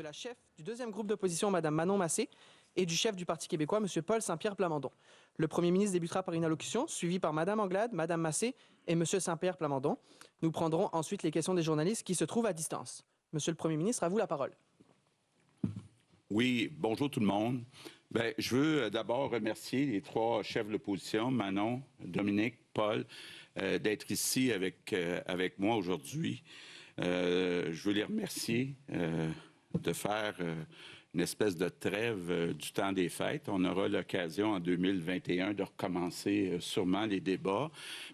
de la chef du deuxième groupe d'opposition, Mme Manon Massé, et du chef du Parti québécois, M. Paul Saint-Pierre Plamondon. Le premier ministre débutera par une allocution, suivie par Mme Anglade, Mme Massé et M. Saint-Pierre Plamondon. Nous prendrons ensuite les questions des journalistes qui se trouvent à distance. Monsieur le Premier ministre, à vous la parole. Oui, bonjour tout le monde. Bien, je veux d'abord remercier les trois chefs de l'opposition, Manon, Dominique, Paul, d'être ici avec moi aujourd'hui. Je veux les remercier de faire une espèce de trêve du temps des fêtes. On aura l'occasion en 2021 de recommencer sûrement les débats,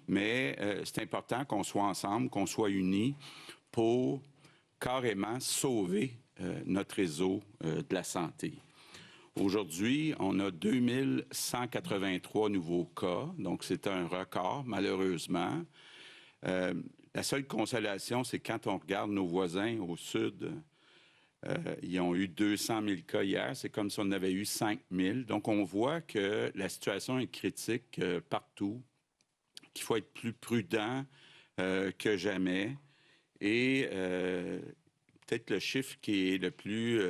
mais c'est important qu'on soit ensemble, qu'on soit unis pour carrément sauver notre réseau de la santé. Aujourd'hui, on a 2183 nouveaux cas, donc c'est un record, malheureusement. La seule consolation, c'est quand on regarde nos voisins au sud, ils ont eu 200 000 cas hier, c'est comme si on avait eu 5 000. Donc, on voit que la situation est critique partout, qu'il faut être plus prudent que jamais. Et peut-être le chiffre qui est le plus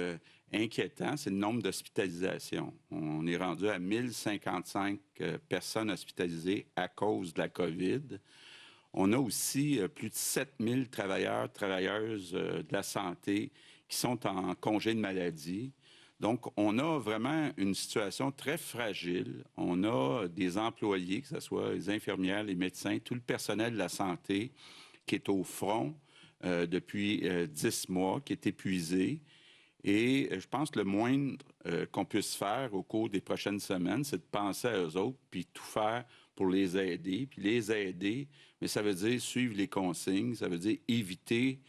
inquiétant, c'est le nombre d'hospitalisations. On est rendu à 1055 personnes hospitalisées à cause de la COVID. On a aussi plus de 7000 travailleurs, travailleuses de la santé qui sont en congé de maladie. Donc, on a vraiment une situation très fragile. On a des employés, que ce soit les infirmières, les médecins, tout le personnel de la santé qui est au front depuis 10 mois, qui est épuisé. Et je pense que le moindre qu'on puisse faire au cours des prochaines semaines, c'est de penser à eux autres, puis tout faire pour les aider. Puis les aider, mais ça veut dire suivre les consignes, ça veut dire éviter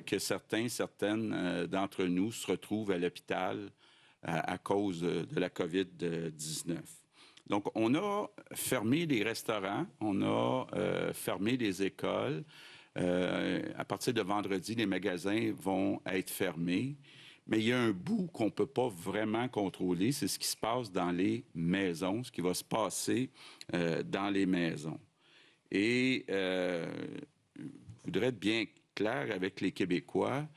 que certaines d'entre nous se retrouvent à l'hôpital à cause de la COVID-19. Donc, on a fermé les restaurants, on a fermé les écoles. À partir de vendredi, les magasins vont être fermés. Mais il y a un bout qu'on ne peut pas vraiment contrôler, c'est ce qui se passe dans les maisons, ce qui va se passer dans les maisons. Et je voudrais être bien clair avec les Québécois,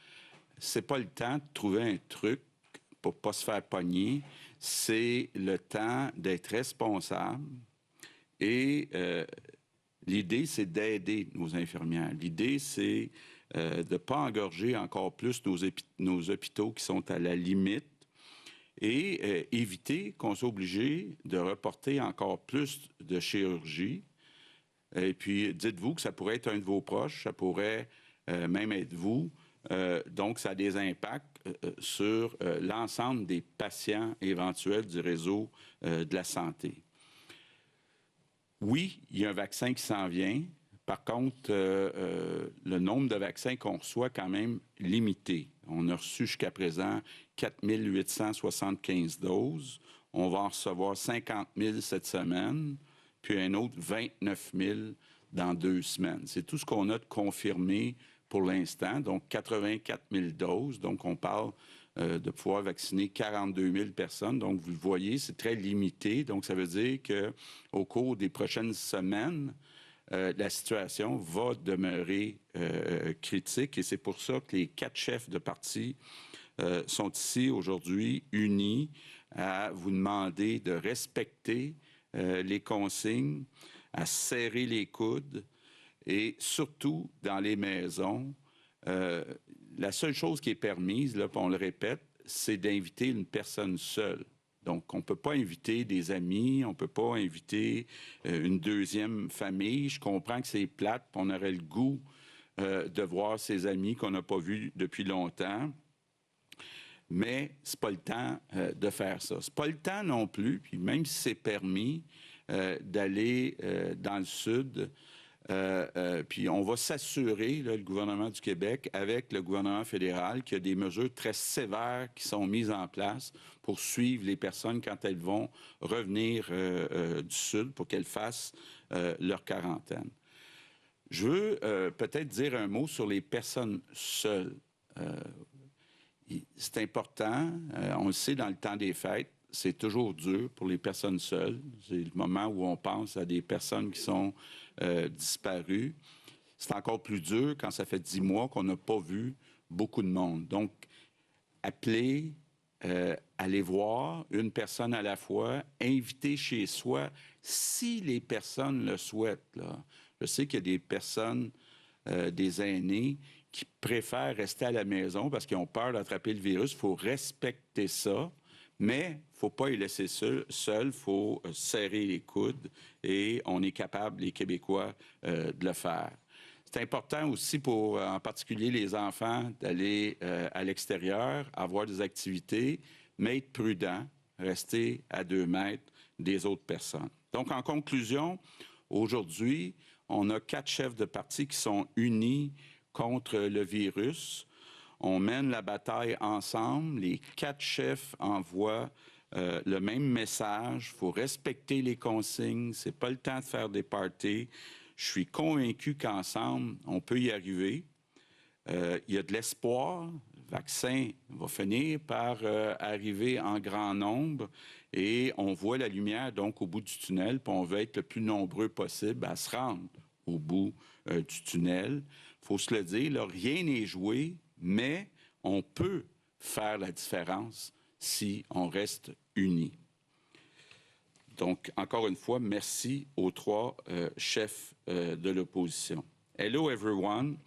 c'est pas le temps de trouver un truc pour ne pas se faire pogner, c'est le temps d'être responsable. Et l'idée, c'est d'aider nos infirmières. L'idée, c'est de ne pas engorger encore plus nos hôpitaux qui sont à la limite et éviter qu'on soit obligé de reporter encore plus de chirurgie. Et puis, dites-vous que ça pourrait être un de vos proches, ça pourrait même être vous. Donc, ça a des impacts sur l'ensemble des patients éventuels du réseau de la santé. Oui, il y a un vaccin qui s'en vient. Par contre, le nombre de vaccins qu'on reçoit est quand même limité. On a reçu jusqu'à présent 4 875 doses. On va en recevoir 50 000 cette semaine, puis un autre 29 000 dans 2 semaines. C'est tout ce qu'on a de confirmé pour l'instant, donc 84 000 doses. Donc, on parle de pouvoir vacciner 42 000 personnes. Donc, vous le voyez, c'est très limité. Donc, ça veut dire qu'au cours des prochaines semaines, la situation va demeurer critique. Et c'est pour ça que les 4 chefs de parti sont ici aujourd'hui unis à vous demander de respecter les consignes, à serrer les coudes et surtout dans les maisons. La seule chose qui est permise, là, on le répète, c'est d'inviter une personne seule. Donc, on ne peut pas inviter des amis, on ne peut pas inviter une deuxième famille. Je comprends que c'est plate, on aurait le goût de voir ses amis qu'on n'a pas vus depuis longtemps. Mais ce n'est pas le temps de faire ça. Ce n'est pas le temps non plus, puis même si c'est permis d'aller dans le sud, puis on va s'assurer, le gouvernement du Québec, avec le gouvernement fédéral, qu'il y a des mesures très sévères qui sont mises en place pour suivre les personnes quand elles vont revenir du sud pour qu'elles fassent leur quarantaine. Je veux peut-être dire un mot sur les personnes seules. C'est important, on le sait dans le temps des fêtes, c'est toujours dur pour les personnes seules. C'est le moment où on pense à des personnes qui sont disparues. C'est encore plus dur quand ça fait 10 mois qu'on n'a pas vu beaucoup de monde. Donc, appeler, aller voir une personne à la fois, inviter chez soi, si les personnes le souhaitent. Là. Je sais qu'il y a des personnes, des aînés, qui préfèrent rester à la maison parce qu'ils ont peur d'attraper le virus. Il faut respecter ça, mais il ne faut pas les laisser seuls. Il faut serrer les coudes et on est capable, les Québécois, de le faire. C'est important aussi pour, en particulier, les enfants d'aller à l'extérieur, avoir des activités, mais être prudent, rester à 2 mètres des autres personnes. Donc, en conclusion, aujourd'hui, on a 4 chefs de parti qui sont unis contre le virus. On mène la bataille ensemble. Les 4 chefs envoient le même message. Il faut respecter les consignes. Ce n'est pas le temps de faire des parties. Je suis convaincu qu'ensemble, on peut y arriver. Il y a de l'espoir. Le vaccin va finir par arriver en grand nombre et on voit la lumière donc au bout du tunnel, puis on veut être le plus nombreux possible à se rendre au bout du tunnel. Il faut se le dire, là, rien n'est joué, mais on peut faire la différence si on reste unis. Donc, encore une fois, merci aux 3 chefs de l'opposition. Hello everyone.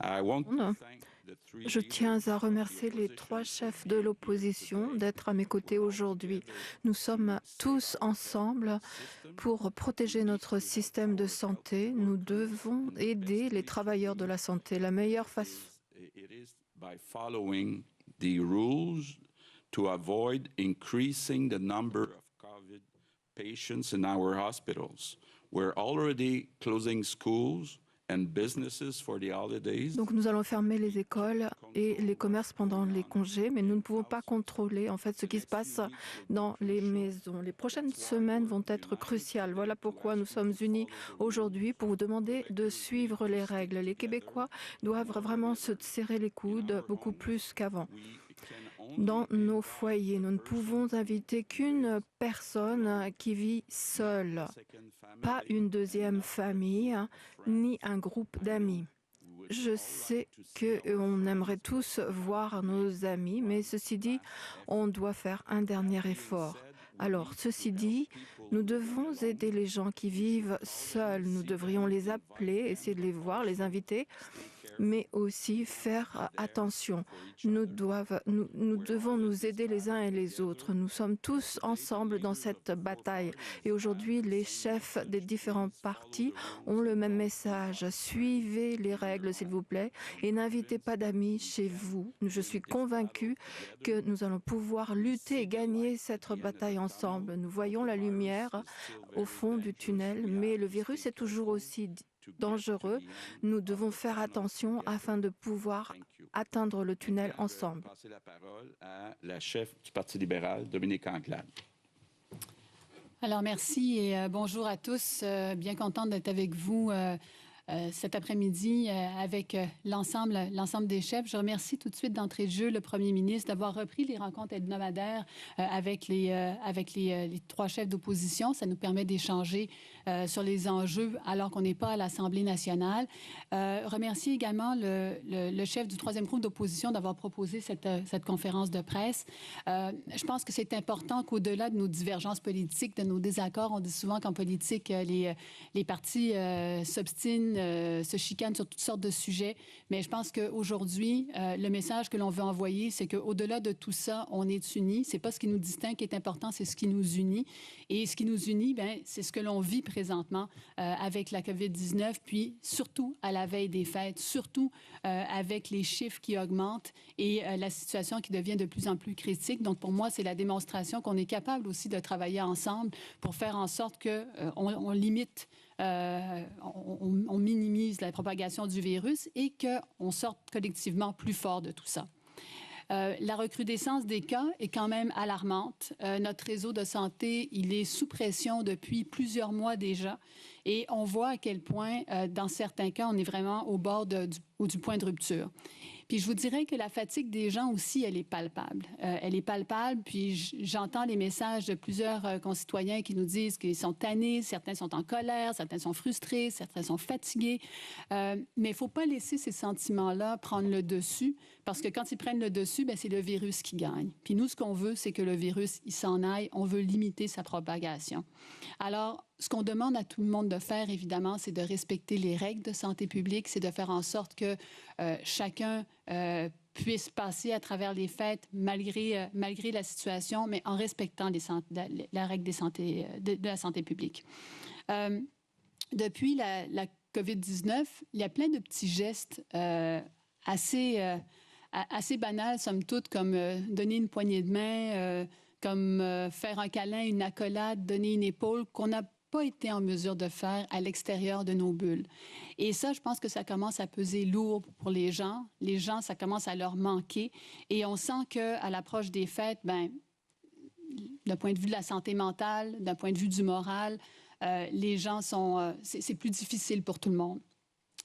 I want to thank the 3 Je tiens à remercier les 3 chefs de l'opposition d'être à mes côtés aujourd'hui. Nous sommes tous ensemble pour protéger notre système de santé. Nous devons aider les travailleurs de la santé. La meilleure façon It is by following the rules to avoid increasing the number of COVID patients in our hospitals. We're already closing schools and businesses for the holidays. Donc nous allons fermer les écoles et les commerces pendant les congés, mais nous ne pouvons pas contrôler en fait ce qui se passe dans les maisons. Les prochaines semaines vont être cruciales. Voilà pourquoi nous sommes unis aujourd'hui pour vous demander de suivre les règles. Les Québécois doivent vraiment se serrer les coudes beaucoup plus qu'avant. Dans nos foyers, nous ne pouvons inviter qu'une personne qui vit seule, pas une deuxième famille, ni un groupe d'amis. Je sais qu'on aimerait tous voir nos amis, mais ceci dit, on doit faire un dernier effort. Alors, ceci dit, nous devons aider les gens qui vivent seuls. Nous devrions les appeler, essayer de les voir, les inviter, mais aussi faire attention. Nous devons nous aider les uns et les autres. Nous sommes tous ensemble dans cette bataille. Et aujourd'hui, les chefs des différents partis ont le même message. Suivez les règles, s'il vous plaît, et n'invitez pas d'amis chez vous. Je suis convaincue que nous allons pouvoir lutter et gagner cette bataille ensemble. Nous voyons la lumière au fond du tunnel, mais le virus est toujours aussi dangereux. Nous devons faire attention afin de pouvoir atteindre le tunnel ensemble. Je vais passer la parole à la chef du Parti libéral, Dominique Anglade. Alors, merci et bonjour à tous. Bien contente d'être avec vous cet après-midi avec l'ensemble des chefs. Je remercie tout de suite d'entrée de jeu le premier ministre d'avoir repris les rencontres hebdomadaires avec les 3 chefs d'opposition. Ça nous permet d'échanger sur les enjeux alors qu'on n'est pas à l'Assemblée nationale. Remercier également le chef du 3e groupe d'opposition d'avoir proposé cette conférence de presse. Je pense que c'est important qu'au-delà de nos divergences politiques, de nos désaccords, on dit souvent qu'en politique, les partis s'obstinent, se chicanent sur toutes sortes de sujets. Mais je pense qu'aujourd'hui, le message que l'on veut envoyer, c'est qu'au-delà de tout ça, on est unis. C'est pas ce qui nous distingue qui est important, c'est ce qui nous unit. Et ce qui nous unit, bien, c'est ce que l'on vit présentement avec la COVID-19, puis surtout à la veille des fêtes, surtout avec les chiffres qui augmentent et la situation qui devient de plus en plus critique. Donc, pour moi, c'est la démonstration qu'on est capable aussi de travailler ensemble pour faire en sorte qu'on limite on minimise la propagation du virus et qu'on sorte collectivement plus fort de tout ça. La recrudescence des cas est quand même alarmante. Notre réseau de santé, il est sous pression depuis plusieurs mois déjà et on voit à quel point, dans certains cas, on est vraiment au bord du point de rupture. Puis je vous dirais que la fatigue des gens aussi, elle est palpable. Elle est palpable, puis j'entends les messages de plusieurs concitoyens qui nous disent qu'ils sont tannés, certains sont en colère, certains sont frustrés, certains sont fatigués. Mais il ne faut pas laisser ces sentiments-là prendre le dessus, parce que quand ils prennent le dessus, bien, c'est le virus qui gagne. Puis nous, ce qu'on veut, c'est que le virus, il s'en aille. On veut limiter sa propagation. Alors, ce qu'on demande à tout le monde de faire, évidemment, c'est de respecter les règles de santé publique, c'est de faire en sorte que chacun puisse passer à travers les fêtes malgré la situation, mais en respectant la règle de la santé publique. Depuis la COVID-19, il y a plein de petits gestes assez banals, somme toute, comme donner une poignée de main, comme faire un câlin, une accolade, donner une épaule, qu'on n'a pas été en mesure de faire à l'extérieur de nos bulles. Et ça, je pense que ça commence à peser lourd pour les gens. Les gens, ça commence à leur manquer. Et on sent qu'à l'approche des fêtes, ben, d'un point de vue de la santé mentale, d'un point de vue du moral, les gens sont... c'est plus difficile pour tout le monde.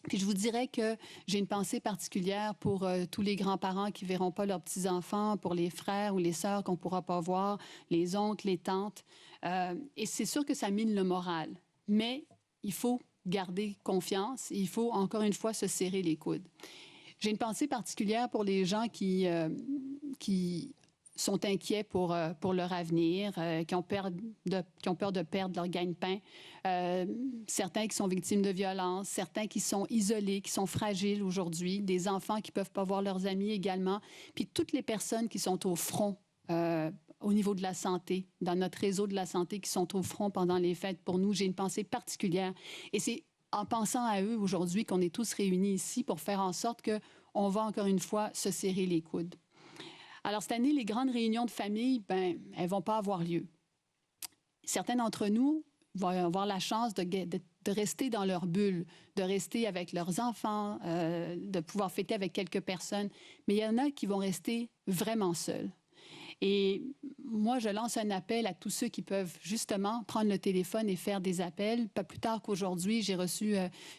Puis je vous dirais que j'ai une pensée particulière pour tous les grands-parents qui ne verront pas leurs petits-enfants, pour les frères ou les sœurs qu'on ne pourra pas voir, les oncles, les tantes. Et c'est sûr que ça mine le moral. Mais il faut garder confiance. Il faut, encore une fois, se serrer les coudes. J'ai une pensée particulière pour les gens qui sont inquiets pour leur avenir, qui ont peur de perdre leur gagne-pain, certains qui sont victimes de violences, certains qui sont isolés, qui sont fragiles aujourd'hui, des enfants qui ne peuvent pas voir leurs amis également, puis toutes les personnes qui sont au front au niveau de la santé, dans notre réseau de la santé, qui sont au front pendant les fêtes. Pour nous, j'ai une pensée particulière. Et c'est en pensant à eux aujourd'hui qu'on est tous réunis ici pour faire en sorte qu'on va encore une fois se serrer les coudes. Alors, cette année, les grandes réunions de famille, ben, elles ne vont pas avoir lieu. Certains d'entre nous vont avoir la chance de rester dans leur bulle, de rester avec leurs enfants, de pouvoir fêter avec quelques personnes. Mais il y en a qui vont rester vraiment seuls. Et moi, je lance un appel à tous ceux qui peuvent justement prendre le téléphone et faire des appels. Pas plus tard qu'aujourd'hui, j'ai reçu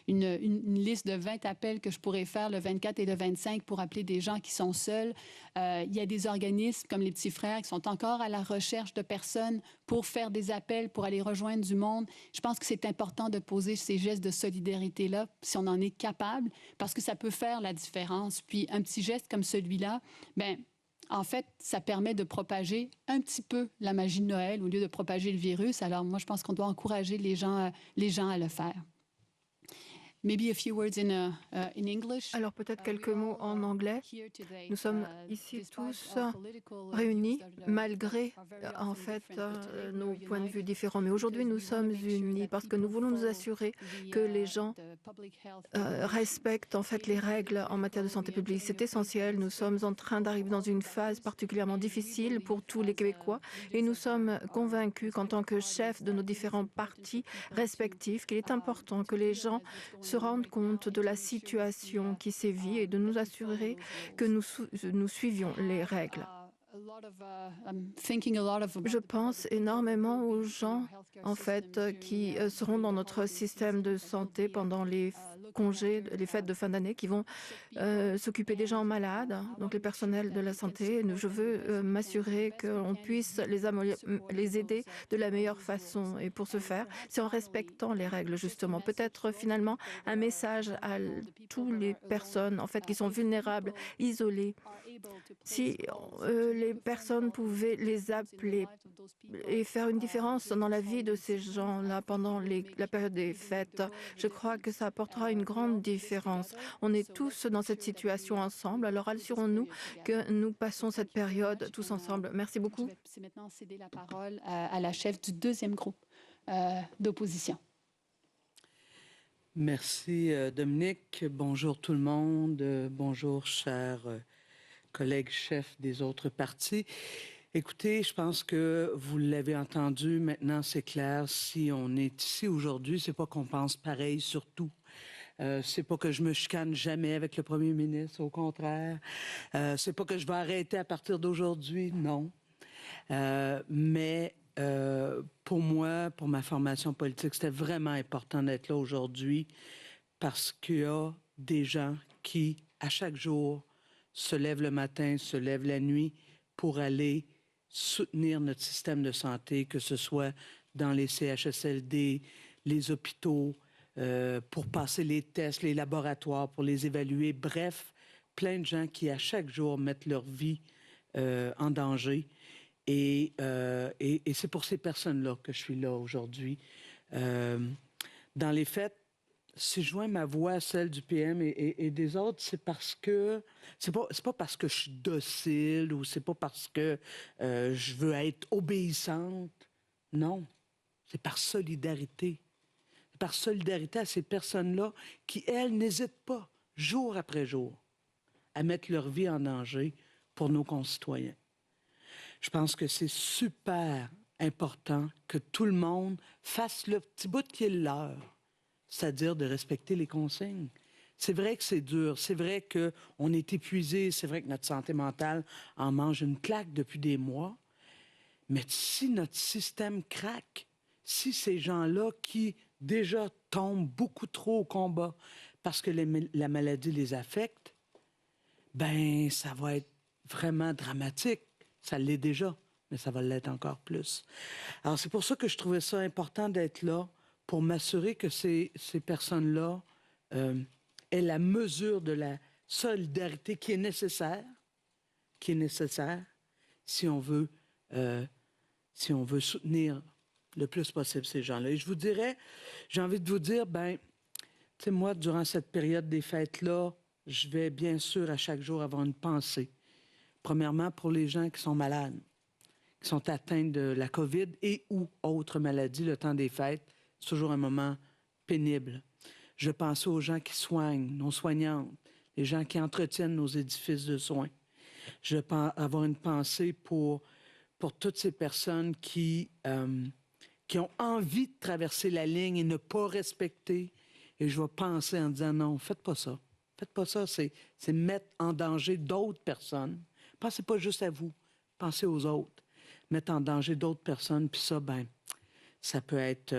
une liste de 20 appels que je pourrais faire le 24 et le 25 pour appeler des gens qui sont seuls. Il y a des organismes comme les Petits Frères qui sont encore à la recherche de personnes pour faire des appels, pour aller rejoindre du monde. Je pense que c'est important de poser ces gestes de solidarité-là, si on en est capable, parce que ça peut faire la différence. Puis un petit geste comme celui-là, bien, en fait, ça permet de propager un petit peu la magie de Noël au lieu de propager le virus. Alors, moi, je pense qu'on doit encourager les gens à le faire. Maybe a few words in English. Alors peut-être quelques mots en anglais. Nous sommes ici tous réunis malgré en fait nos points de vue différents. Mais aujourd'hui nous sommes unis parce que nous voulons nous assurer que les gens respectent en fait les règles en matière de santé publique. C'est essentiel. Nous sommes en train d'arriver dans une phase particulièrement difficile pour tous les Québécois et nous sommes convaincus qu'en tant que chefs de nos différents partis respectifs, qu'il est important que les gens se rendre compte de la situation qui sévit et de nous assurer que nous suivions les règles. Je pense énormément aux gens, en fait, qui seront dans notre système de santé pendant les congés, les fêtes de fin d'année, qui vont s'occuper des gens malades, donc les personnels de la santé. Je veux m'assurer qu'on puisse les aider de la meilleure façon. Et pour ce faire, c'est en respectant les règles, justement. Peut-être finalement un message à toutes les personnes, en fait, qui sont vulnérables, isolées. Si les personnes pouvaient les appeler et faire une différence dans la vie de ces gens-là pendant la période des fêtes, je crois que ça apportera une grande différence. On est tous dans cette situation ensemble, alors assurons-nous que nous passons cette période tous ensemble. Merci beaucoup. Je vais maintenant céder la parole à la chef du deuxième groupe d'opposition. Merci, Dominique. Bonjour tout le monde. Bonjour, chers collègues chefs des autres partis. Écoutez, je pense que vous l'avez entendu, maintenant c'est clair, si on est ici aujourd'hui, c'est pas qu'on pense pareil sur tout. C'est pas que je me chicane jamais avec le premier ministre, au contraire. C'est pas que je vais arrêter à partir d'aujourd'hui, non. Mais pour moi, pour ma formation politique, c'était vraiment important d'être là aujourd'hui parce qu'il y a des gens qui, à chaque jour, se lèvent le matin, se lèvent la nuit pour aller soutenir notre système de santé, que ce soit dans les CHSLD, les hôpitaux, pour passer les tests, les laboratoires, pour les évaluer. Bref, plein de gens qui, à chaque jour, mettent leur vie en danger. Et c'est pour ces personnes-là que je suis là aujourd'hui. Dans les faits, si je joins ma voix à celle du PM et des autres, c'est parce que c'est pas parce que je suis docile ou c'est pas parce que je veux être obéissante. Non, c'est par solidarité. C'est par solidarité à ces personnes-là qui, elles, n'hésitent pas, jour après jour, à mettre leur vie en danger pour nos concitoyens. Je pense que c'est super important que tout le monde fasse le petit bout qui est le leur, c'est-à-dire de respecter les consignes. C'est vrai que c'est dur, c'est vrai qu'on est épuisé, c'est vrai que notre santé mentale en mange une claque depuis des mois, mais si notre système craque, si ces gens-là qui déjà tombent beaucoup trop au combat parce que la maladie les affecte, ben ça va être vraiment dramatique. Ça l'est déjà, mais ça va l'être encore plus. Alors, c'est pour ça que je trouvais ça important d'être là, pour m'assurer que ces personnes-là aient la mesure de la solidarité qui est nécessaire si on veut soutenir le plus possible ces gens-là. Et je vous dirais, j'ai envie de vous dire, ben, tu sais, moi, durant cette période des fêtes-là, je vais bien sûr à chaque jour avoir une pensée. Premièrement, pour les gens qui sont malades, qui sont atteints de la COVID et ou autres maladies, le temps des fêtes, c'est toujours un moment pénible. Je pense aux gens qui soignent, nos soignantes, les gens qui entretiennent nos édifices de soins. Je vais avoir une pensée pour toutes ces personnes qui ont envie de traverser la ligne et ne pas respecter. Et je vais penser en disant non, faites pas ça. Faites pas ça, c'est mettre en danger d'autres personnes. Pensez pas juste à vous, pensez aux autres. Mettre en danger d'autres personnes, puis ça, ben, ça peut être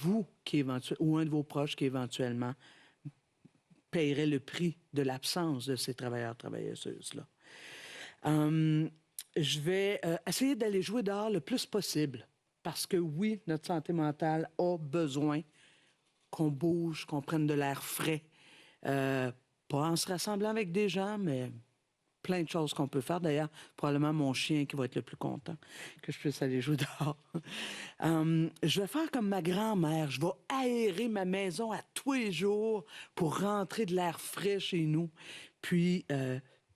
vous qui ou un de vos proches qui éventuellement paierait le prix de l'absence de ces travailleurs-travailleuses-là. Je vais essayer d'aller jouer dehors le plus possible, parce que oui, notre santé mentale a besoin qu'on bouge, qu'on prenne de l'air frais, pas en se rassemblant avec des gens, mais plein de choses qu'on peut faire. D'ailleurs, probablement mon chien qui va être le plus content que je puisse aller jouer dehors. Je vais faire comme ma grand-mère. Je vais aérer ma maison à tous les jours pour rentrer de l'air frais chez nous, puis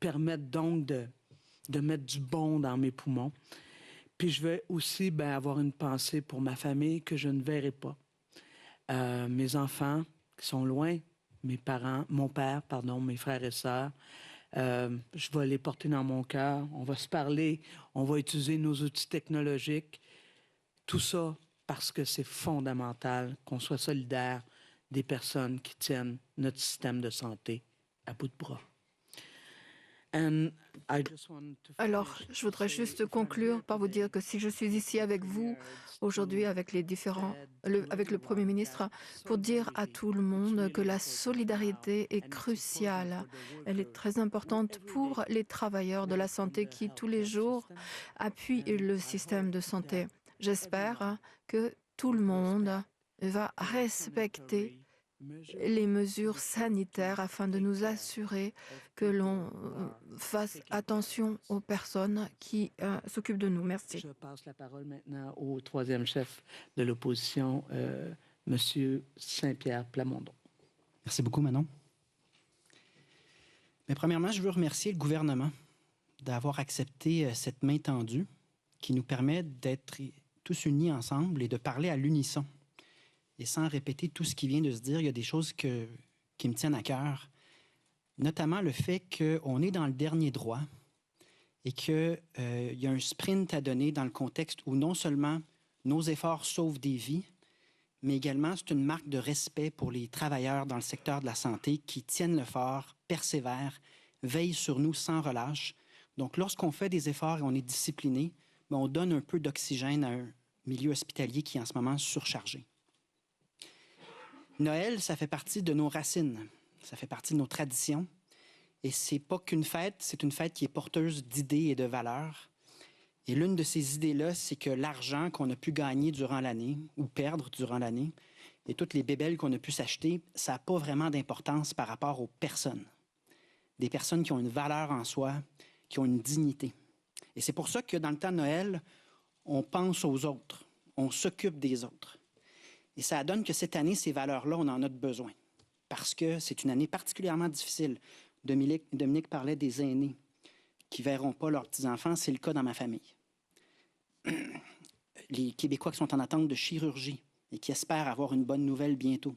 permettre donc de mettre du bon dans mes poumons. Puis je vais aussi avoir une pensée pour ma famille que je ne verrai pas. Mes enfants qui sont loin, mon père, mes frères et sœurs, je vais les porter dans mon cœur. On va se parler, on va utiliser nos outils technologiques. Tout ça parce que c'est fondamental qu'on soit solidaire des personnes qui tiennent notre système de santé à bout de bras. Alors, je voudrais juste conclure par vous dire que si je suis ici avec vous aujourd'hui, avec le Premier ministre, pour dire à tout le monde que la solidarité est cruciale. Elle est très importante pour les travailleurs de la santé qui, tous les jours, appuient le système de santé. J'espère que tout le monde va respecter les mesures sanitaires afin de nous assurer que l'on fasse attention aux personnes qui s'occupent de nous. Merci. Je passe la parole maintenant au troisième chef de l'opposition, M. Saint-Pierre Plamondon. Merci beaucoup, Manon. Mais premièrement, je veux remercier le gouvernement d'avoir accepté cette main tendue qui nous permet d'être tous unis ensemble et de parler à l'unisson. Et sans répéter tout ce qui vient de se dire, il y a des choses qui me tiennent à cœur, notamment le fait qu'on est dans le dernier droit et qu'il y a un sprint à donner dans le contexte où non seulement nos efforts sauvent des vies, mais également c'est une marque de respect pour les travailleurs dans le secteur de la santé qui tiennent le fort, persévèrent, veillent sur nous sans relâche. Donc, lorsqu'on fait des efforts et on est discipliné, on donne un peu d'oxygène à un milieu hospitalier qui est en ce moment surchargé. Noël, ça fait partie de nos racines, ça fait partie de nos traditions. Et c'est pas qu'une fête, c'est une fête qui est porteuse d'idées et de valeurs. Et l'une de ces idées-là, c'est que l'argent qu'on a pu gagner durant l'année ou perdre durant l'année et toutes les bébelles qu'on a pu s'acheter, ça n'a pas vraiment d'importance par rapport aux personnes. Des personnes qui ont une valeur en soi, qui ont une dignité. Et c'est pour ça que dans le temps de Noël, on pense aux autres, on s'occupe des autres. Et ça donne que cette année, ces valeurs-là, on en a besoin. Parce que c'est une année particulièrement difficile. Dominique parlait des aînés qui ne verront pas leurs petits-enfants. C'est le cas dans ma famille. Les Québécois qui sont en attente de chirurgie et qui espèrent avoir une bonne nouvelle bientôt.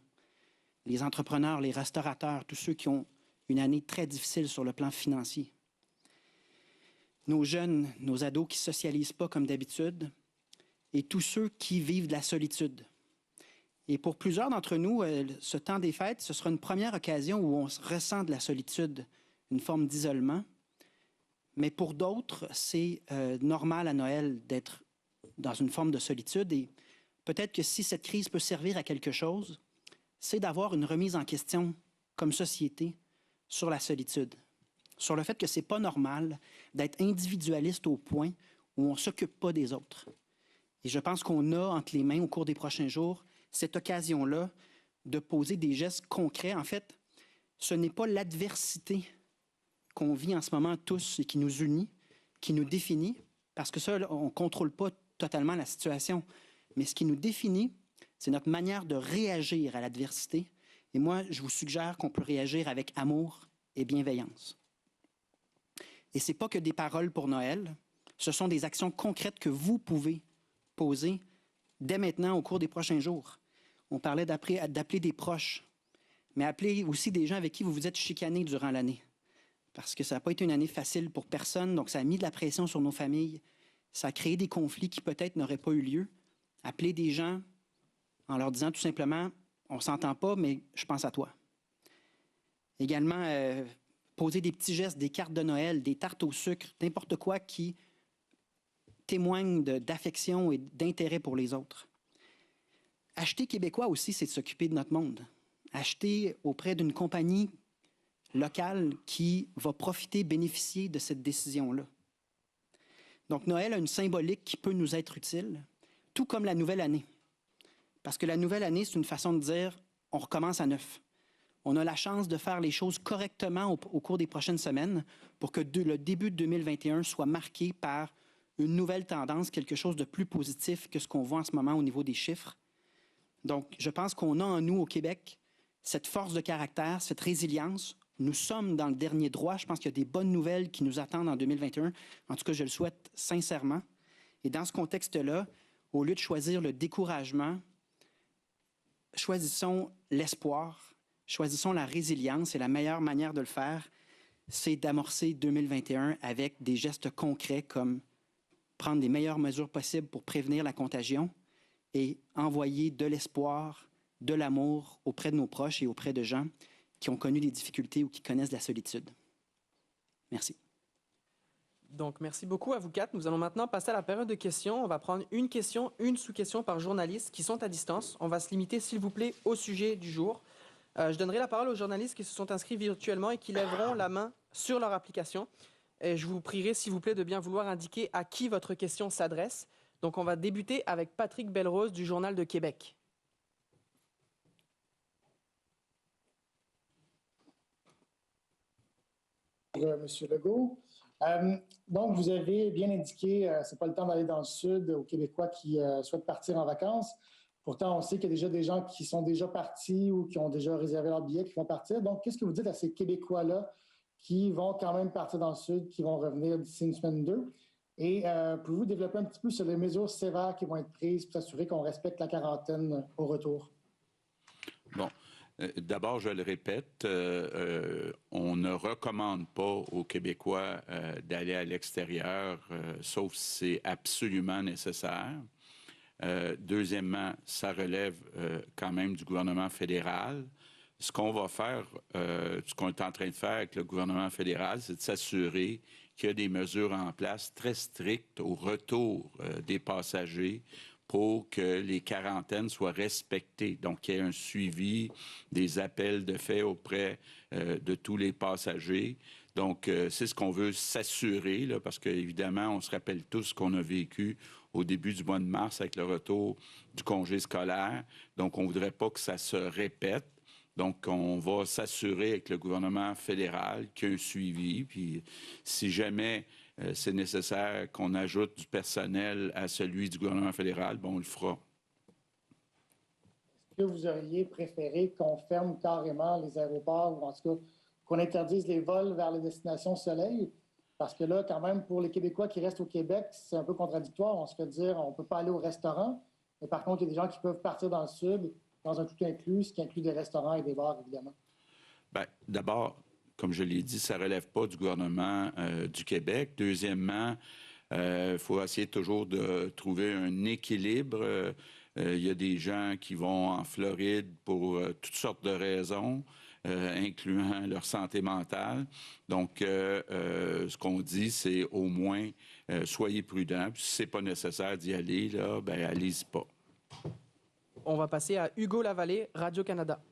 Les entrepreneurs, les restaurateurs, tous ceux qui ont une année très difficile sur le plan financier. Nos jeunes, nos ados qui ne socialisent pas comme d'habitude et tous ceux qui vivent de la solitude. Et pour plusieurs d'entre nous, ce temps des fêtes, ce sera une première occasion où on ressent de la solitude, une forme d'isolement. Mais pour d'autres, c'est normal à Noël d'être dans une forme de solitude. Et peut-être que si cette crise peut servir à quelque chose, c'est d'avoir une remise en question comme société sur la solitude, sur le fait que ce n'est pas normal d'être individualiste au point où on ne s'occupe pas des autres. Et je pense qu'on a entre les mains au cours des prochains jours cette occasion-là de poser des gestes concrets. En fait, ce n'est pas l'adversité qu'on vit en ce moment tous et qui nous unit, qui nous définit, parce que ça, on ne contrôle pas totalement la situation. Mais ce qui nous définit, c'est notre manière de réagir à l'adversité. Et moi, je vous suggère qu'on peut réagir avec amour et bienveillance. Et ce n'est pas que des paroles pour Noël, ce sont des actions concrètes que vous pouvez poser dès maintenant au cours des prochains jours. On parlait d'appeler des proches, mais appeler aussi des gens avec qui vous vous êtes chicanés durant l'année. Parce que ça n'a pas été une année facile pour personne, donc ça a mis de la pression sur nos familles. Ça a créé des conflits qui peut-être n'auraient pas eu lieu. Appeler des gens en leur disant tout simplement « on ne s'entend pas, mais je pense à toi ». Également, poser des petits gestes, des cartes de Noël, des tartes au sucre, n'importe quoi qui témoigne d'affection et d'intérêt pour les autres. Acheter québécois aussi, c'est de s'occuper de notre monde. Acheter auprès d'une compagnie locale qui va profiter, bénéficier de cette décision-là. Donc Noël a une symbolique qui peut nous être utile, tout comme la nouvelle année. Parce que la nouvelle année, c'est une façon de dire on recommence à neuf. On a la chance de faire les choses correctement au cours des prochaines semaines pour que le début de 2021 soit marqué par une nouvelle tendance, quelque chose de plus positif que ce qu'on voit en ce moment au niveau des chiffres. Donc, je pense qu'on a en nous, au Québec, cette force de caractère, cette résilience. Nous sommes dans le dernier droit. Je pense qu'il y a des bonnes nouvelles qui nous attendent en 2021. En tout cas, je le souhaite sincèrement. Et dans ce contexte-là, au lieu de choisir le découragement, choisissons l'espoir, choisissons la résilience. Et la meilleure manière de le faire, c'est d'amorcer 2021 avec des gestes concrets comme prendre les meilleures mesures possibles pour prévenir la contagion et envoyer de l'espoir, de l'amour auprès de nos proches et auprès de gens qui ont connu des difficultés ou qui connaissent la solitude. Merci. Donc, merci beaucoup à vous quatre. Nous allons maintenant passer à la période de questions. On va prendre une question, une sous-question par journaliste qui sont à distance. On va se limiter, s'il vous plaît, au sujet du jour. Je donnerai la parole aux journalistes qui se sont inscrits virtuellement et qui lèveront la main sur leur application. Et je vous prierai, s'il vous plaît, de bien vouloir indiquer à qui votre question s'adresse. Donc, on va débuter avec Patrick Belrose du Journal de Québec. Monsieur Legault. Donc, vous avez bien indiqué, ce n'est pas le temps d'aller dans le sud aux Québécois qui souhaitent partir en vacances. Pourtant, on sait qu'il y a déjà des gens qui sont déjà partis ou qui ont déjà réservé leur billet, qui vont partir. Donc, qu'est-ce que vous dites à ces Québécois-là qui vont quand même partir dans le sud, qui vont revenir d'ici une semaine ou deux? Et pouvez-vous développer un petit peu sur les mesures sévères qui vont être prises pour s'assurer qu'on respecte la quarantaine au retour? Bon. D'abord, je le répète, on ne recommande pas aux Québécois d'aller à l'extérieur, sauf si c'est absolument nécessaire. Deuxièmement, ça relève quand même du gouvernement fédéral. Ce qu'on va faire, ce qu'on est en train de faire avec le gouvernement fédéral, c'est de s'assurer qu'il y a des mesures en place très strictes au retour des passagers pour que les quarantaines soient respectées. Donc, qu'il y ait un suivi des appels de fait auprès de tous les passagers. Donc, c'est ce qu'on veut s'assurer, là, parce qu'évidemment, on se rappelle tous ce qu'on a vécu au début du mois de mars avec le retour du congé scolaire. Donc, on ne voudrait pas que ça se répète. Donc, on va s'assurer avec le gouvernement fédéral qu'il y a un suivi. Puis, si jamais c'est nécessaire qu'on ajoute du personnel à celui du gouvernement fédéral, bon, on le fera. Est-ce que vous auriez préféré qu'on ferme carrément les aéroports ou en tout cas qu'on interdise les vols vers les destinations soleil? Parce que là, quand même, pour les Québécois qui restent au Québec, c'est un peu contradictoire. On se fait dire on ne peut pas aller au restaurant, mais par contre, il y a des gens qui peuvent partir dans le sud dans un tout inclus, ce qui inclut des restaurants et des bars, évidemment. Bien, d'abord, comme je l'ai dit, ça ne relève pas du gouvernement du Québec. Deuxièmement, il faut essayer toujours de trouver un équilibre. Il y a des gens qui vont en Floride pour toutes sortes de raisons, incluant leur santé mentale. Donc, ce qu'on dit, c'est au moins soyez prudents. Puis, si ce n'est pas nécessaire d'y aller, là, ben allez-y pas. On va passer à Hugo Lavallée, Radio-Canada.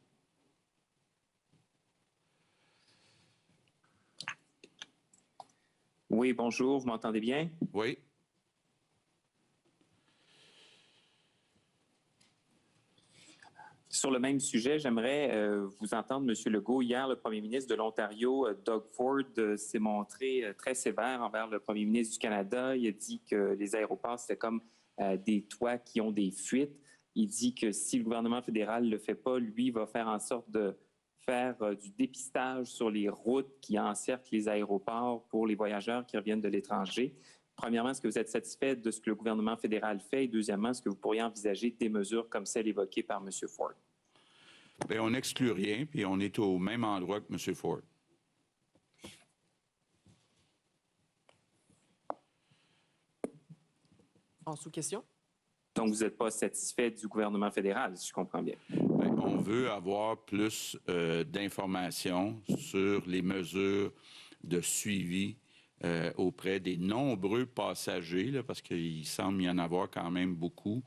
Oui, bonjour, vous m'entendez bien? Oui. Sur le même sujet, j'aimerais vous entendre, M. Legault. Hier, le premier ministre de l'Ontario, Doug Ford, s'est montré très sévère envers le premier ministre du Canada. Il a dit que les aéroports, c'était comme des toits qui ont des fuites. Il dit que si le gouvernement fédéral ne le fait pas, lui va faire en sorte de faire du dépistage sur les routes qui encerclent les aéroports pour les voyageurs qui reviennent de l'étranger. Premièrement, est-ce que vous êtes satisfait de ce que le gouvernement fédéral fait? Et deuxièmement, est-ce que vous pourriez envisager des mesures comme celles évoquées par M. Ford? Bien, on n'exclut rien, puis on est au même endroit que M. Ford. En sous-question? Donc, vous n'êtes pas satisfait du gouvernement fédéral, si je comprends bien. Bien, on veut avoir plus d'informations sur les mesures de suivi auprès des nombreux passagers, là, parce qu'il semble y en avoir quand même beaucoup.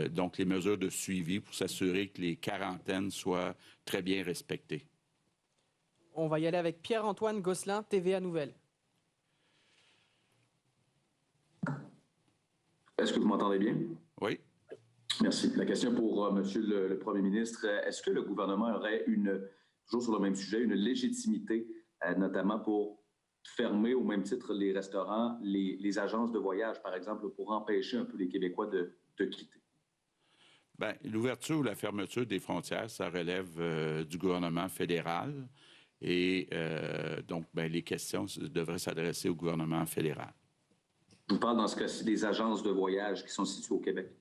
Donc, les mesures de suivi pour s'assurer que les quarantaines soient très bien respectées. On va y aller avec Pierre-Antoine Gosselin, TVA Nouvelles. Est-ce que vous m'entendez bien? Oui. Merci. La question pour Monsieur le Premier ministre. Est-ce que le gouvernement aurait toujours sur le même sujet, une légitimité, notamment pour fermer au même titre les restaurants, les agences de voyage, par exemple, pour empêcher un peu les Québécois de quitter? Bien, l'ouverture ou la fermeture des frontières, ça relève du gouvernement fédéral. Et donc, bien, les questions devraient s'adresser au gouvernement fédéral. Je vous parle dans ce cas-ci des agences de voyage qui sont situées au Québec.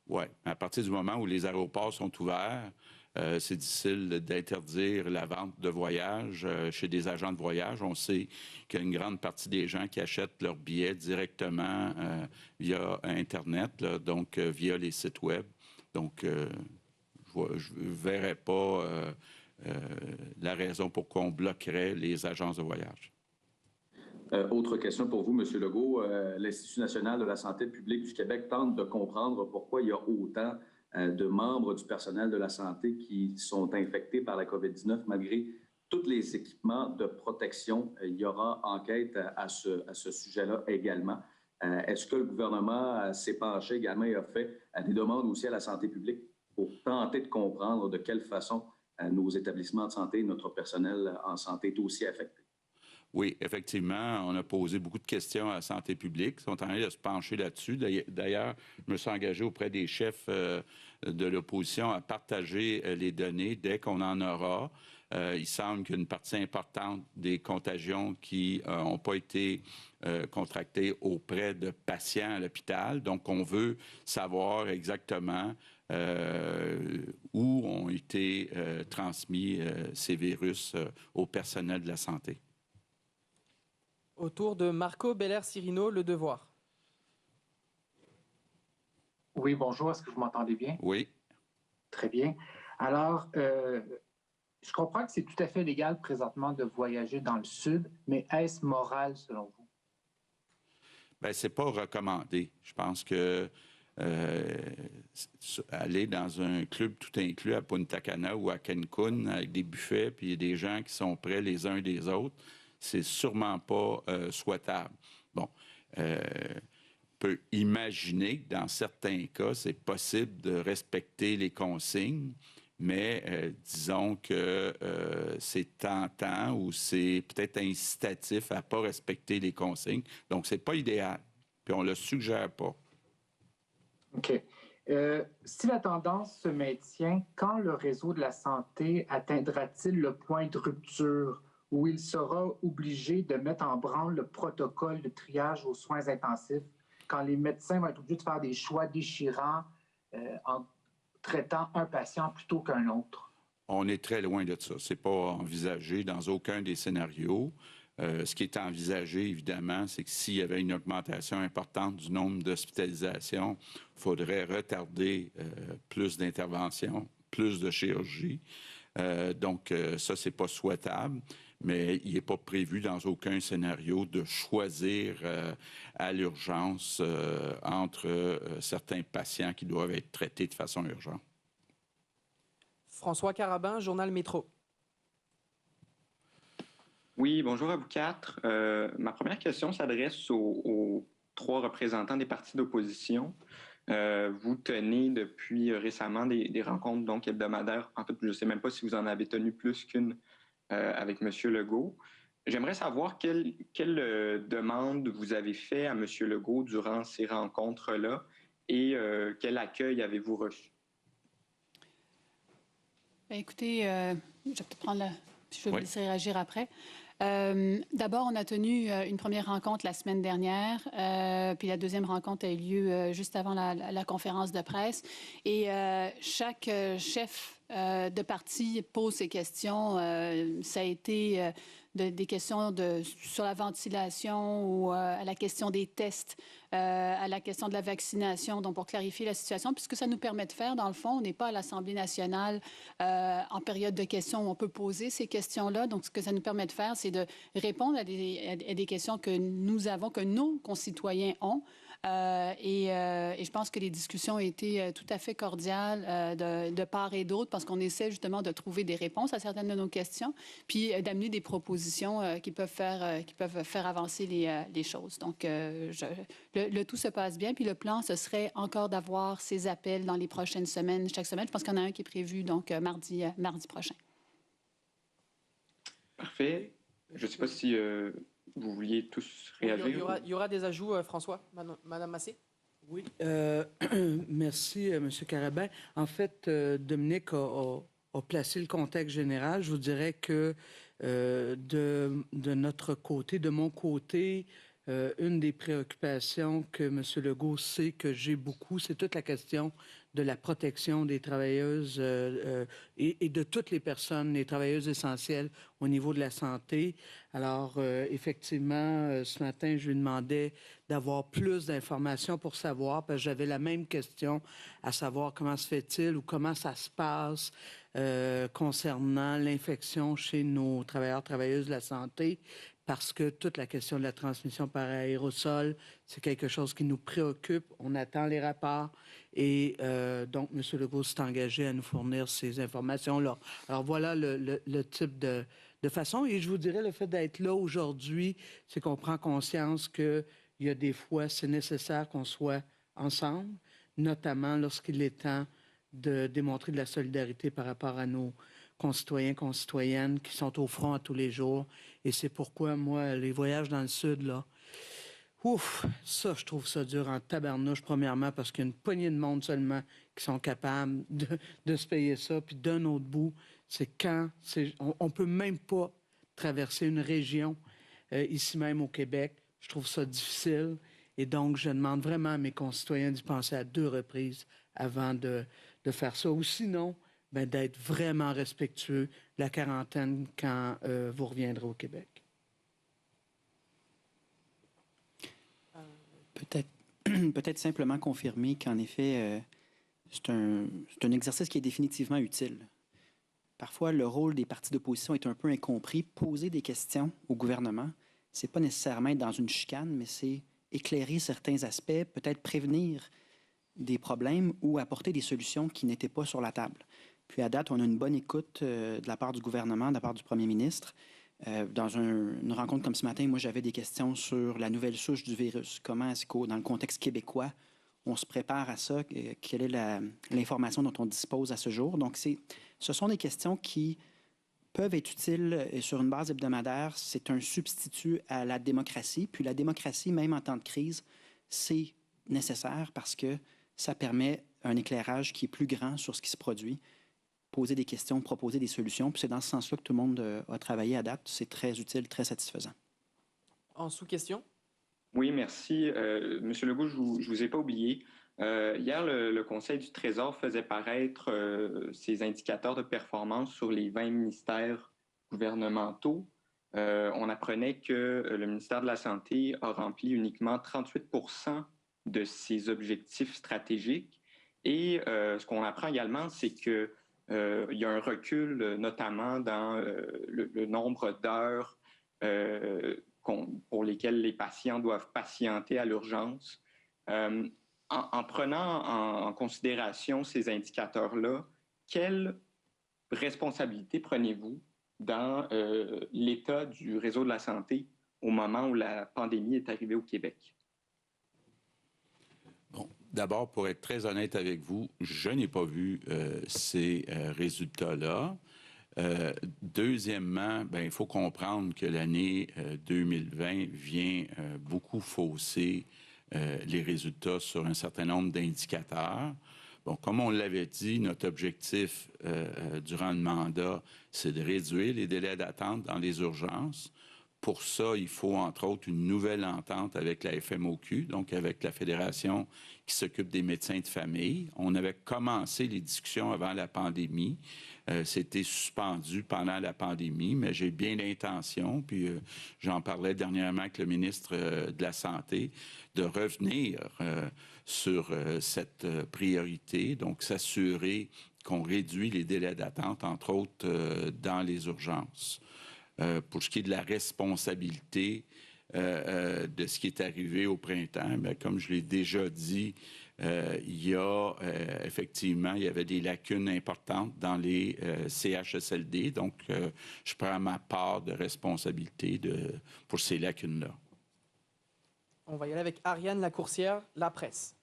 Oui. À partir du moment où les aéroports sont ouverts, c'est difficile d'interdire la vente de voyage chez des agents de voyage. On sait qu'il y a une grande partie des gens qui achètent leurs billets directement via Internet, là, donc via les sites Web. Donc, je ne verrais pas la raison pourquoi on bloquerait les agences de voyage. Autre question pour vous, M. Legault. L'Institut national de la santé publique du Québec tente de comprendre pourquoi il y a autant de membres du personnel de la santé qui sont infectés par la COVID-19 malgré tous les équipements de protection. Il y aura enquête à ce sujet-là également. Est-ce que le gouvernement s'est penché également et a fait des demandes aussi à la santé publique pour tenter de comprendre de quelle façon nos établissements de santé, notre personnel en santé est aussi affecté? Oui, effectivement, on a posé beaucoup de questions à la santé publique. Ils sont en train de se pencher là-dessus. D'ailleurs, je me suis engagé auprès des chefs de l'opposition à partager les données dès qu'on en aura. Il semble qu'une partie importante des contagions qui n'ont pas été contractées auprès de patients à l'hôpital. Donc, on veut savoir exactement où ont été transmis ces virus au personnel de la santé. Autour de Marco Beller-Cirino, Le Devoir. Oui, bonjour. Est-ce que vous m'entendez bien? Oui. Très bien. Alors, je comprends que c'est tout à fait légal présentement de voyager dans le Sud, mais est-ce moral selon vous? Bien, c'est pas recommandé. Je pense que aller dans un club tout inclus à Punta Cana ou à Cancun avec des buffets, puis des gens qui sont près les uns des autres, c'est sûrement pas souhaitable. Bon, on peut imaginer que dans certains cas, c'est possible de respecter les consignes, mais disons que c'est tentant ou c'est peut-être incitatif à ne pas respecter les consignes. Donc, c'est pas idéal. Puis on ne le suggère pas. OK. Si la tendance se maintient, quand le réseau de la santé atteindra-t-il le point de rupture où il sera obligé de mettre en branle le protocole de triage aux soins intensifs, quand les médecins vont être obligés de faire des choix déchirants en traitant un patient plutôt qu'un autre? On est très loin de ça. Ce n'est pas envisagé dans aucun des scénarios. Ce qui est envisagé, évidemment, c'est que s'il y avait une augmentation importante du nombre d'hospitalisations, il faudrait retarder plus d'interventions, plus de chirurgie. Donc, ça, ce n'est pas souhaitable, mais il n'est pas prévu dans aucun scénario de choisir à l'urgence entre certains patients qui doivent être traités de façon urgente. François Carabin, Journal Métro. Oui, bonjour à vous quatre. Ma première question s'adresse aux trois représentants des partis d'opposition. Vous tenez depuis récemment des rencontres donc hebdomadaires. En fait, je ne sais même pas si vous en avez tenu plus qu'une avec M. Legault. J'aimerais savoir quelle demande vous avez fait à M. Legault durant ces rencontres-là et quel accueil avez-vous reçu? Bien, écoutez, je vais peut-être prendre je vais vous laisser réagir après. D'abord, on a tenu une première rencontre la semaine dernière, puis la deuxième rencontre a eu lieu juste avant la conférence de presse. Et chaque chef de parti pose ses questions. Ça a été des questions sur la ventilation ou à la question des tests, à la question de la vaccination, donc pour clarifier la situation. Puis ce que ça nous permet de faire, dans le fond, on n'est pas à l'Assemblée nationale en période de questions où on peut poser ces questions-là. Donc, ce que ça nous permet de faire, c'est de répondre à des questions que nous avons, que nos concitoyens ont. Et je pense que les discussions ont été tout à fait cordiales de part et d'autre parce qu'on essaie justement de trouver des réponses à certaines de nos questions, puis d'amener des propositions qui peuvent faire avancer les choses. Donc, le tout se passe bien. Puis le plan, ce serait encore d'avoir ces appels dans les prochaines semaines, chaque semaine. Je pense qu'il y en a un qui est prévu donc mardi prochain. Parfait. Je ne sais pas si vous vouliez tous réagir. Il y aura des ajouts, François, Madame Massé? Oui, merci, M. Carabin. En fait, Dominique a placé le contexte général. Je vous dirais que de notre côté, de mon côté, une des préoccupations que M. Legault sait que j'ai beaucoup, c'est toute la question de la protection des travailleuses et de toutes les personnes, les travailleuses essentielles au niveau de la santé. Alors, effectivement, ce matin, je lui demandais d'avoir plus d'informations pour savoir, parce que j'avais la même question, à savoir comment se fait-il ou comment ça se passe concernant l'infection chez nos travailleurs, travailleuses de la santé, parce que toute la question de la transmission par aérosol, c'est quelque chose qui nous préoccupe. On attend les rapports et donc M. Legault s'est engagé à nous fournir ces informations-là. Alors voilà le type de façon. Et je vous dirais, le fait d'être là aujourd'hui, c'est qu'on prend conscience qu'il y a des fois, c'est nécessaire qu'on soit ensemble, notamment lorsqu'il est temps de démontrer de la solidarité par rapport à nos concitoyens, concitoyennes qui sont au front à tous les jours. Et c'est pourquoi, moi, les voyages dans le Sud, là, ouf, ça, je trouve ça dur en tabarnouche, premièrement, parce qu'il y a une poignée de monde seulement qui sont capables de se payer ça. Puis d'un autre bout, c'est quand on ne peut même pas traverser une région ici même au Québec. Je trouve ça difficile. Et donc, je demande vraiment à mes concitoyens d'y penser à 2 reprises avant de faire ça. Ou sinon, d'être vraiment respectueux de la quarantaine quand vous reviendrez au Québec. Peut-être simplement confirmer qu'en effet, c'est un exercice qui est définitivement utile. Parfois, le rôle des partis d'opposition est un peu incompris. Poser des questions au gouvernement, c'est pas nécessairement être dans une chicane, mais c'est éclairer certains aspects, peut-être prévenir des problèmes ou apporter des solutions qui n'étaient pas sur la table. Puis à date, on a une bonne écoute de la part du gouvernement, de la part du premier ministre. Dans une rencontre comme ce matin, moi, j'avais des questions sur la nouvelle souche du virus. Comment est-ce que, dans le contexte québécois, on se prépare à ça? Quelle est l'information dont on dispose à ce jour? Donc, ce sont des questions qui peuvent être utiles sur une base hebdomadaire. C'est un substitut à la démocratie. Puis la démocratie, même en temps de crise, c'est nécessaire parce que ça permet un éclairage qui est plus grand sur ce qui se produit, poser des questions, proposer des solutions. Puis c'est dans ce sens-là que tout le monde a travaillé à date. C'est très utile, très satisfaisant. En sous-question? Oui, merci. Monsieur Legault, je ne vous ai pas oublié. Hier, le Conseil du Trésor faisait paraître ses indicateurs de performance sur les 20 ministères gouvernementaux. On apprenait que le ministère de la Santé a rempli uniquement 38% de ses objectifs stratégiques. Et ce qu'on apprend également, c'est qu'il y a un recul, notamment dans le nombre d'heures pour lesquelles les patients doivent patienter à l'urgence. En prenant en considération ces indicateurs-là, quelle responsabilité prenez-vous dans l'état du réseau de la santé au moment où la pandémie est arrivée au Québec? Bon, d'abord, pour être très honnête avec vous, je n'ai pas vu ces résultats-là. Deuxièmement, il faut comprendre que l'année 2020 vient beaucoup fausser les résultats sur un certain nombre d'indicateurs. Bon, comme on l'avait dit, notre objectif durant le mandat, c'est de réduire les délais d'attente dans les urgences. Pour ça, il faut, entre autres, une nouvelle entente avec la FMOQ, donc avec la Fédération qui s'occupe des médecins de famille. On avait commencé les discussions avant la pandémie. C'était suspendu pendant la pandémie, mais j'ai bien l'intention, puis j'en parlais dernièrement avec le ministre de la Santé, de revenir sur cette priorité, donc s'assurer qu'on réduit les délais d'attente, entre autres, dans les urgences. Pour ce qui est de la responsabilité de ce qui est arrivé au printemps, comme je l'ai déjà dit, il y a effectivement, il y avait des lacunes importantes dans les CHSLD, donc je prends ma part de responsabilité pour ces lacunes-là. On va y aller avec Ariane Lacourcière, La Presse.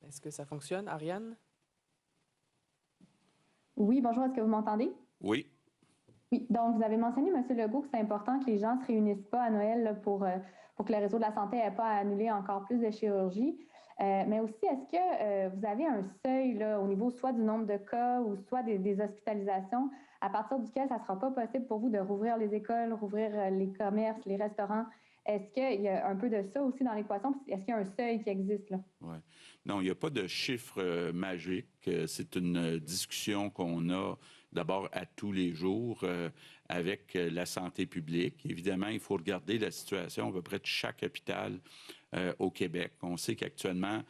Est-ce que ça fonctionne, Ariane? Oui, bonjour, est-ce que vous m'entendez? Oui. Oui, donc vous avez mentionné, M. Legault, que c'est important que les gens ne se réunissent pas à Noël là, pour que le réseau de la santé n'ait pas à annuler encore plus de chirurgie. Mais aussi, est-ce que vous avez un seuil là, au niveau soit du nombre de cas ou soit des hospitalisations à partir duquel ça ne sera pas possible pour vous de rouvrir les écoles, rouvrir les commerces, les restaurants? Est-ce qu'il y a un peu de ça aussi dans l'équation? Est-ce qu'il y a un seuil qui existe là? Ouais. Non, il n'y a pas de chiffre magique. C'est une discussion qu'on a d'abord à tous les jours avec la santé publique. Évidemment, il faut regarder la situation à peu près de chaque hôpital au Québec. On sait qu'actuellement,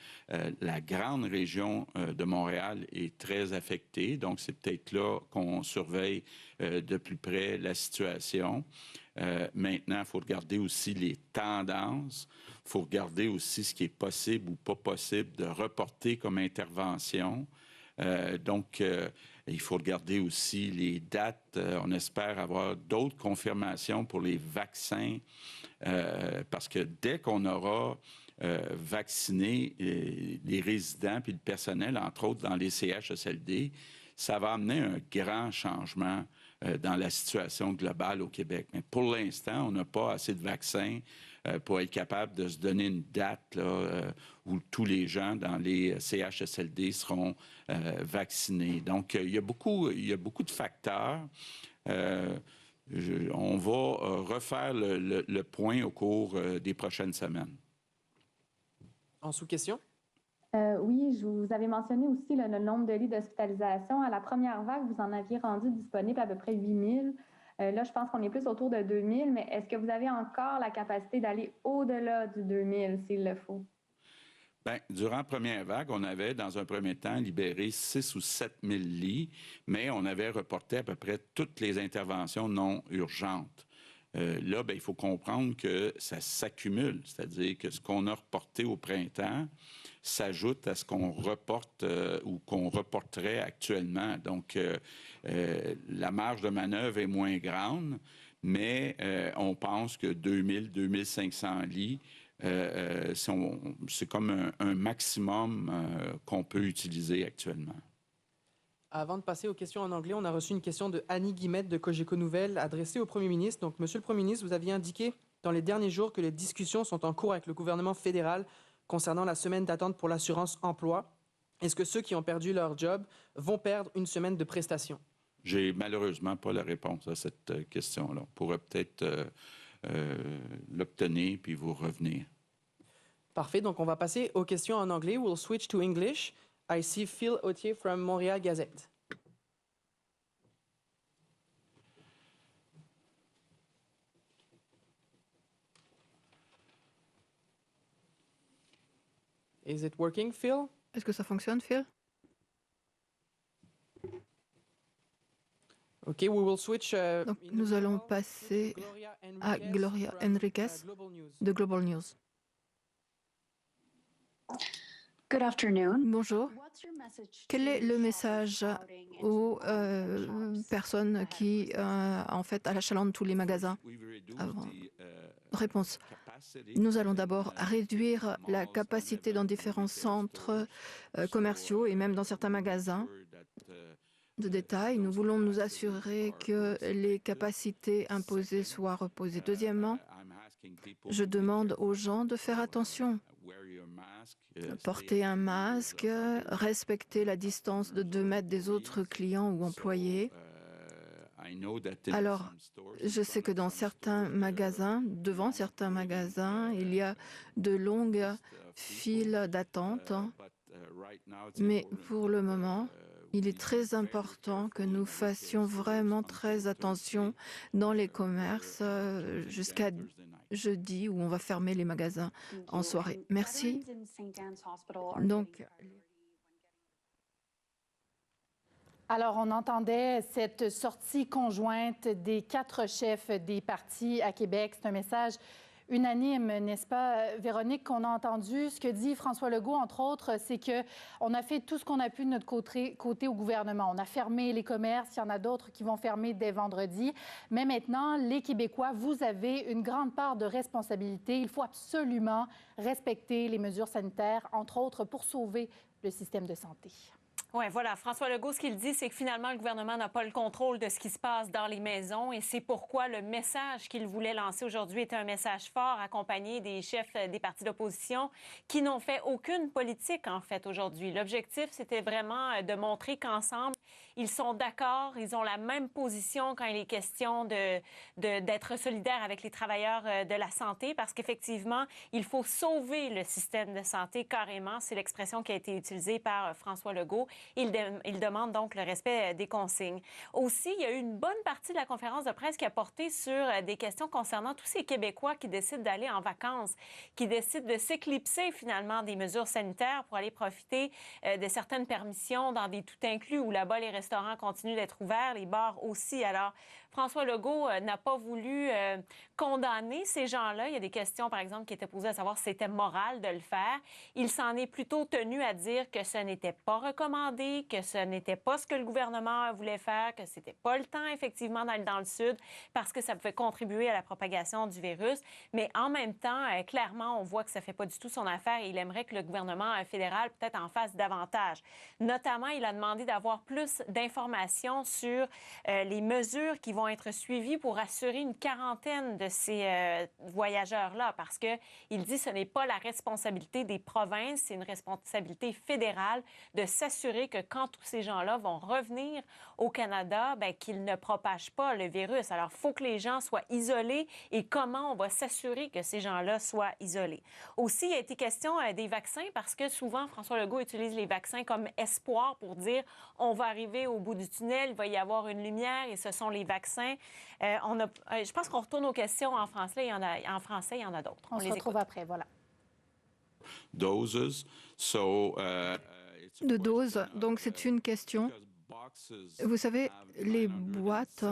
la grande région de Montréal est très affectée. Donc, c'est peut-être là qu'on surveille de plus près la situation. Maintenant, il faut regarder aussi les tendances. Il faut regarder aussi ce qui est possible ou pas possible de reporter comme intervention. Donc, il faut regarder aussi les dates. On espère avoir d'autres confirmations pour les vaccins parce que dès qu'on aura vacciné les résidents puis le personnel, entre autres dans les CHSLD, ça va amener un grand changement dans la situation globale au Québec. Mais pour l'instant, on n'a pas assez de vaccins pour être capable de se donner une date là, où tous les gens dans les CHSLD seront vaccinés. Donc, il y a beaucoup de facteurs. On va refaire le point au cours des prochaines semaines. En sous-question? Oui, vous avez mentionné aussi le nombre de lits d'hospitalisation. À la première vague, vous en aviez rendu disponible à peu près 8 000. Là, je pense qu'on est plus autour de 2 000, mais est-ce que vous avez encore la capacité d'aller au-delà du 2 000 s'il le faut? Bien, durant la première vague, on avait, dans un premier temps, libéré 6 ou 7 000 lits, mais on avait reporté à peu près toutes les interventions non urgentes. Là, bien, il faut comprendre que ça s'accumule, c'est-à-dire que ce qu'on a reporté au printemps s'ajoute à ce qu'on reporte ou qu'on reporterait actuellement. Donc, la marge de manœuvre est moins grande, mais on pense que 2 500 lits, c'est comme un maximum qu'on peut utiliser actuellement. Avant de passer aux questions en anglais, on a reçu une question de Annie Guillemette de Cogeco Nouvelles adressée au Premier ministre. Donc, Monsieur le Premier ministre, vous aviez indiqué dans les derniers jours que les discussions sont en cours avec le gouvernement fédéral concernant la semaine d'attente pour l'assurance emploi. Est-ce que ceux qui ont perdu leur job vont perdre une semaine de prestations? J'ai malheureusement pas la réponse à cette question-là. On pourrait peut-être l'obtenir puis vous revenir. Parfait, donc on va passer aux questions en anglais. We'll switch to English. I see Phil Autier from Montreal Gazette. Is it working, Phil? Est-ce que ça fonctionne, Phil? OK, we will switch. Donc, nous allons passer à Gloria Enriquez de Global News. Good afternoon. Bonjour. Quel est le message aux personnes qui, en fait, achalandent tous les magasins? Réponse. Nous allons d'abord réduire la capacité dans différents centres commerciaux et même dans certains magasins de détail. Nous voulons nous assurer que les capacités imposées soient reposées. Deuxièmement, je demande aux gens de faire attention. Porter un masque, respecter la distance de 2 mètres des autres clients ou employés. Alors, je sais que dans certains magasins, devant certains magasins, il y a de longues files d'attente. Mais pour le moment, il est très important que nous fassions vraiment très attention dans les commerces jusqu'à jeudi où on va fermer les magasins en soirée. Merci. Donc, alors, on entendait cette sortie conjointe des 4 chefs des partis à Québec. C'est un message unanime, n'est-ce pas, Véronique, qu'on a entendu? Ce que dit François Legault, entre autres, c'est qu'on a fait tout ce qu'on a pu de notre côté au gouvernement. On a fermé les commerces, il y en a d'autres qui vont fermer dès vendredi. Mais maintenant, les Québécois, vous avez une grande part de responsabilité. Il faut absolument respecter les mesures sanitaires, entre autres, pour sauver le système de santé. Oui, voilà. François Legault, ce qu'il dit, c'est que finalement, le gouvernement n'a pas le contrôle de ce qui se passe dans les maisons et c'est pourquoi le message qu'il voulait lancer aujourd'hui était un message fort accompagné des chefs des partis d'opposition qui n'ont fait aucune politique, en fait, aujourd'hui. L'objectif, c'était vraiment de montrer qu'ensemble, ils sont d'accord, ils ont la même position quand il est question d'être solidaires avec les travailleurs de la santé parce qu'effectivement, il faut sauver le système de santé carrément. C'est l'expression qui a été utilisée par François Legault. Il demande donc le respect des consignes. Aussi, il y a eu une bonne partie de la conférence de presse qui a porté sur des questions concernant tous ces Québécois qui décident d'aller en vacances, qui décident de s'éclipser finalement des mesures sanitaires pour aller profiter de certaines permissions dans des tout inclus où là-bas les restaurants continuent d'être ouverts, les bars aussi. Alors, François Legault n'a pas voulu condamner ces gens-là. Il y a des questions, par exemple, qui étaient posées à savoir si c'était moral de le faire. Il s'en est plutôt tenu à dire que ce n'était pas recommandé, que ce n'était pas ce que le gouvernement voulait faire, que c'était pas le temps, effectivement, d'aller dans le Sud parce que ça pouvait contribuer à la propagation du virus. Mais en même temps, clairement, on voit que ça fait pas du tout son affaire et il aimerait que le gouvernement fédéral peut-être en fasse davantage. Notamment, il a demandé d'avoir plus d'informations sur les mesures qui vont être suivies pour assurer une quarantaine de ces voyageurs-là parce qu'il dit que ce n'est pas la responsabilité des provinces, c'est une responsabilité fédérale de s'assurer que quand tous ces gens-là vont revenir au Canada, bien, qu'ils ne propagent pas le virus. Alors, il faut que les gens soient isolés et comment on va s'assurer que ces gens-là soient isolés. Aussi, il a été question des vaccins parce que souvent, François Legault utilise les vaccins comme espoir pour dire on va arriver au bout du tunnel, il va y avoir une lumière et ce sont les vaccins. Je pense qu'on retourne aux questions en français, il y en a d'autres. On se retrouve après, voilà. doses. De doses. Donc, c'est une question. Vous savez, les boîtes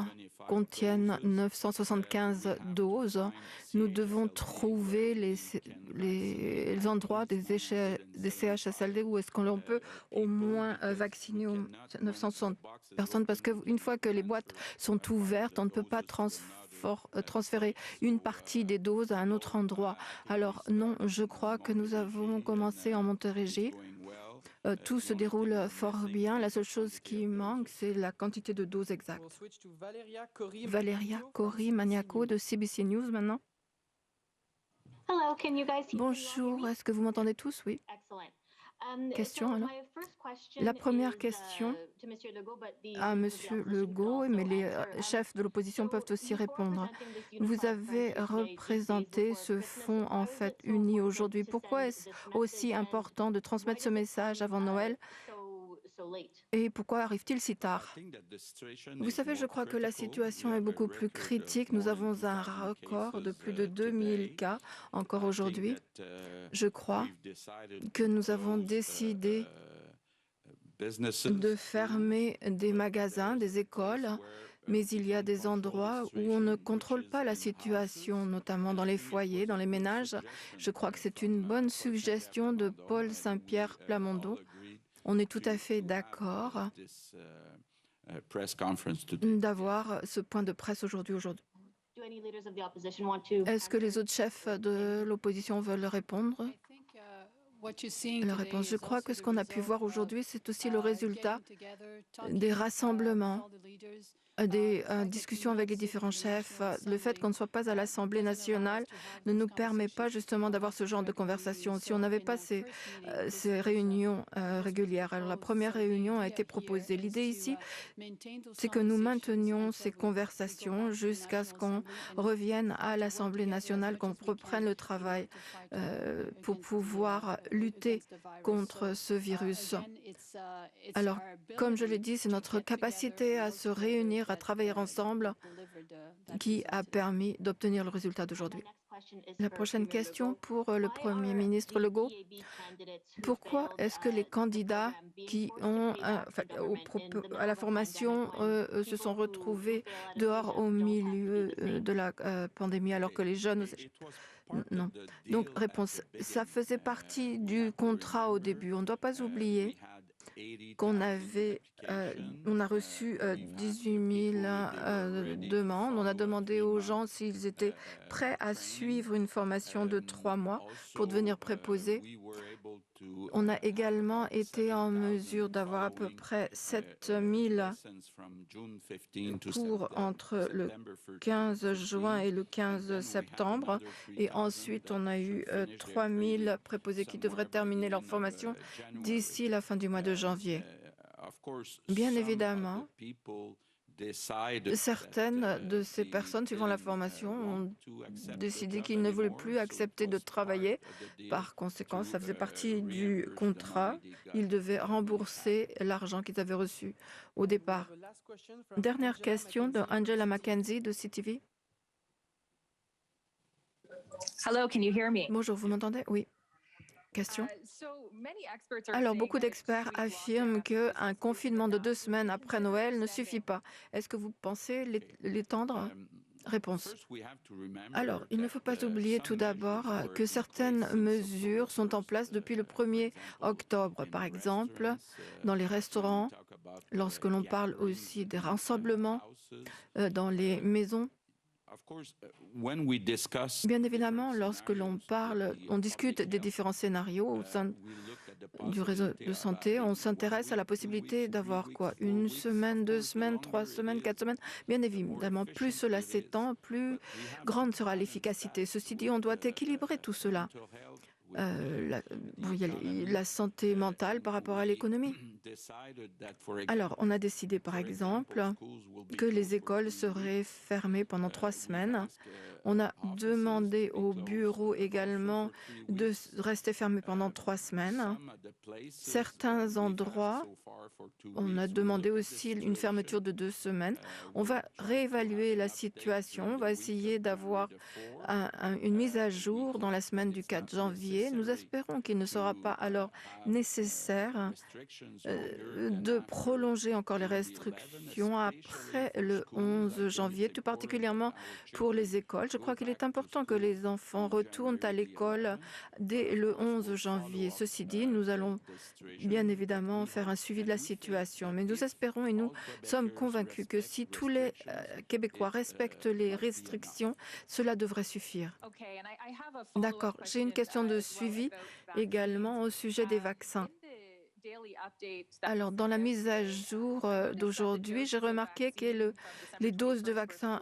contiennent 975 doses. Nous devons trouver les endroits des CHSLD où est-ce qu'on peut au moins vacciner 960 personnes, parce qu'une fois que les boîtes sont ouvertes, on ne peut pas transférer une partie des doses à un autre endroit. Alors non, je crois que nous avons commencé en Montérégie. Tout se déroule fort bien. La seule chose qui manque, c'est la quantité de doses exacte. Valéria Cori-Maniaco de CBC News maintenant. Bonjour, est-ce que vous m'entendez tous? Oui. Question alors. La première question à M. Legault, mais les chefs de l'opposition peuvent aussi répondre. Vous avez représenté ce fonds en fait uni aujourd'hui. Pourquoi est-ce aussi important de transmettre ce message avant Noël? Et pourquoi arrive-t-il si tard? Vous savez, je crois que la situation est beaucoup plus critique. Nous avons un record de plus de 2000 cas encore aujourd'hui. Je crois que nous avons décidé de fermer des magasins, des écoles, mais il y a des endroits où on ne contrôle pas la situation, notamment dans les foyers, dans les ménages. Je crois que c'est une bonne suggestion de Paul Saint-Pierre Plamondon. On est tout à fait d'accord d'avoir ce point de presse aujourd'hui. Est-ce que les autres chefs de l'opposition veulent répondre? La réponse, je crois que ce qu'on a pu voir aujourd'hui, c'est aussi le résultat des rassemblements, des discussions avec les différents chefs. Le fait qu'on ne soit pas à l'Assemblée nationale ne nous permet pas justement d'avoir ce genre de conversation. Si on n'avait pas ces réunions régulières, alors la première réunion a été proposée. L'idée ici, c'est que nous maintenions ces conversations jusqu'à ce qu'on revienne à l'Assemblée nationale, qu'on reprenne le travail pour pouvoir lutter contre ce virus. Alors, comme je l'ai dit, c'est notre capacité à se réunir, à travailler ensemble qui a permis d'obtenir le résultat d'aujourd'hui. La prochaine question pour le Premier ministre Legault. Pourquoi est-ce que les candidats qui ont à la formation se sont retrouvés dehors au milieu de la pandémie alors que les jeunes... Non. Donc, réponse, ça faisait partie du contrat au début. On ne doit pas oublier qu'on on a reçu 18 000 demandes. On a demandé aux gens s'ils étaient prêts à suivre une formation de 3 mois pour devenir préposés. On a également été en mesure d'avoir à peu près 7 000 cours entre le 15 juin et le 15 septembre. Et ensuite, on a eu 3 000 préposés qui devraient terminer leur formation d'ici la fin du mois de janvier. Bien évidemment, certaines de ces personnes suivant la formation ont décidé qu'ils ne voulaient plus accepter de travailler. Par conséquent, ça faisait partie du contrat. Ils devaient rembourser l'argent qu'ils avaient reçu au départ. Dernière question de Angela Mackenzie de CTV. Hello, can you hear me? Bonjour, vous m'entendez? Oui. Question. Alors, beaucoup d'experts affirment qu'un confinement de 2 semaines après Noël ne suffit pas. Est-ce que vous pensez l'étendre? Réponse. Alors, il ne faut pas oublier tout d'abord que certaines mesures sont en place depuis le 1er octobre. Par exemple, dans les restaurants, lorsque l'on parle aussi des rassemblements dans les maisons. Bien évidemment, lorsque on discute des différents scénarios au sein du réseau de santé, on s'intéresse à la possibilité d'avoir quoi? 1 semaine, 2 semaines, 3 semaines, 4 semaines. Bien évidemment, plus cela s'étend, plus grande sera l'efficacité. Ceci dit, on doit équilibrer tout cela. Il y a la santé mentale par rapport à l'économie. Alors, on a décidé, par exemple, que les écoles seraient fermées pendant 3 semaines. On a demandé au bureau également de rester fermé pendant 3 semaines. Certains endroits, on a demandé aussi une fermeture de 2 semaines. On va réévaluer la situation. On va essayer d'avoir une mise à jour dans la semaine du 4 janvier. Nous espérons qu'il ne sera pas alors nécessaire de prolonger encore les restrictions après le 11 janvier, tout particulièrement pour les écoles. Je crois qu'il est important que les enfants retournent à l'école dès le 11 janvier. Ceci dit, nous allons bien évidemment faire un suivi de la situation, mais nous espérons et nous sommes convaincus que si tous les Québécois respectent les restrictions, cela devrait suffire. D'accord. J'ai une question de suivi également au sujet des vaccins. Alors, dans la mise à jour d'aujourd'hui, j'ai remarqué que les doses de vaccins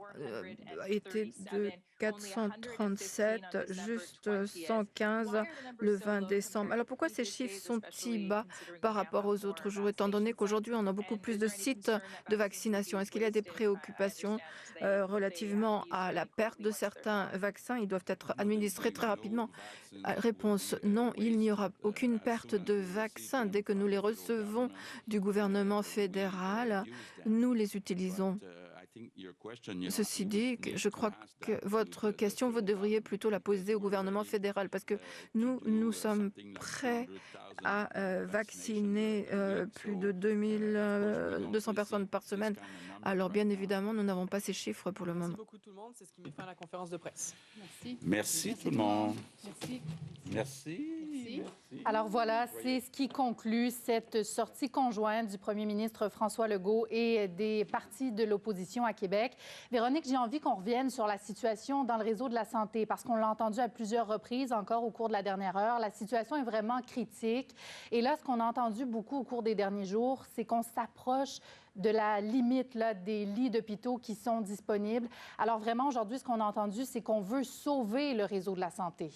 étaient de 437, juste 115 le 20 décembre. Alors, pourquoi ces chiffres sont si bas par rapport aux autres jours, étant donné qu'aujourd'hui, on a beaucoup plus de sites de vaccination? Est-ce qu'il y a des préoccupations relativement à la perte de certains vaccins? Ils doivent être administrés très rapidement. Réponse, non, il n'y aura aucune perte de vaccins. Dès que nous les recevons du gouvernement fédéral, nous les utilisons. Ceci dit, je crois que votre question, vous devriez plutôt la poser au gouvernement fédéral parce que nous sommes prêts à vacciner plus de 2200 personnes par semaine. Alors, bien évidemment, nous n'avons pas ces chiffres pour le moment. Merci beaucoup tout le monde. C'est ce qui met fin à la conférence de presse. Merci. Merci tout le monde. Merci. Merci. Alors voilà, c'est ce qui conclut cette sortie conjointe du premier ministre François Legault et des partis de l'opposition à Québec. Véronique, j'ai envie qu'on revienne sur la situation dans le réseau de la santé parce qu'on l'a entendu à plusieurs reprises encore au cours de la dernière heure. La situation est vraiment critique. Et là, ce qu'on a entendu beaucoup au cours des derniers jours, c'est qu'on s'approche de la limite là, des lits d'hôpitaux qui sont disponibles. Alors vraiment, aujourd'hui, ce qu'on a entendu, c'est qu'on veut sauver le réseau de la santé.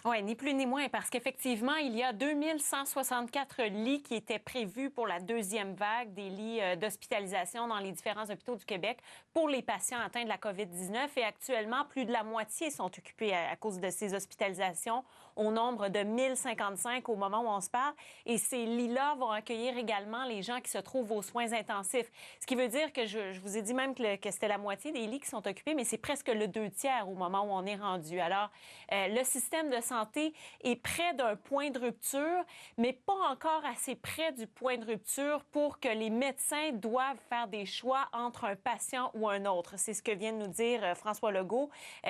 Oui, ni plus ni moins, parce qu'effectivement, il y a 2164 lits qui étaient prévus pour la deuxième vague des lits d'hospitalisation dans les différents hôpitaux du Québec pour les patients atteints de la COVID-19. Et actuellement, plus de la moitié sont occupés à cause de ces hospitalisations, au nombre de 1055 au moment où on se parle. Et ces lits-là vont accueillir également les gens qui se trouvent aux soins intensifs. Ce qui veut dire que je vous ai dit même que c'était la moitié des lits qui sont occupés, mais c'est presque le 2/3 au moment où on est rendu. Alors, le système de santé est près d'un point de rupture, mais pas encore assez près du point de rupture pour que les médecins doivent faire des choix entre un patient ou un autre. C'est ce que vient de nous dire François Legault.